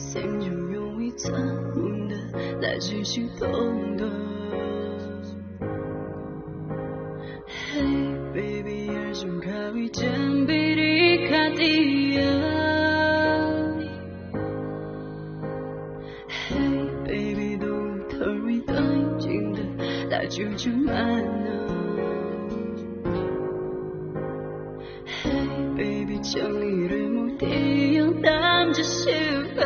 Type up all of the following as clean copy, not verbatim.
xem như用一残忍的来继续懂得。Hey baby， 而想靠一件比你卡地呀。Hey baby， 都投入一段情的来拒绝慢啊。Hey baby， 将你的目的用当作喜欢。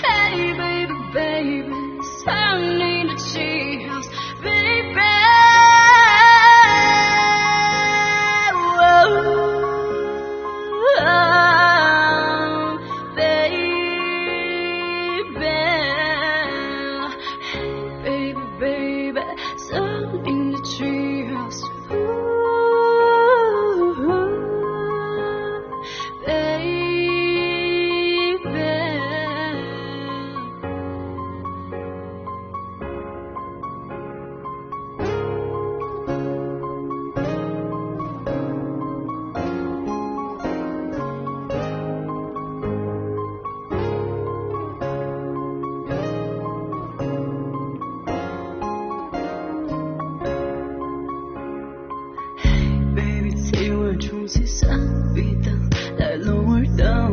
Hey baby baby， 藏你的记号 baby， baby baby， 藏你的记号 从此散彼的来龙而道。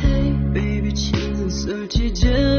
Hey baby， 青色季节。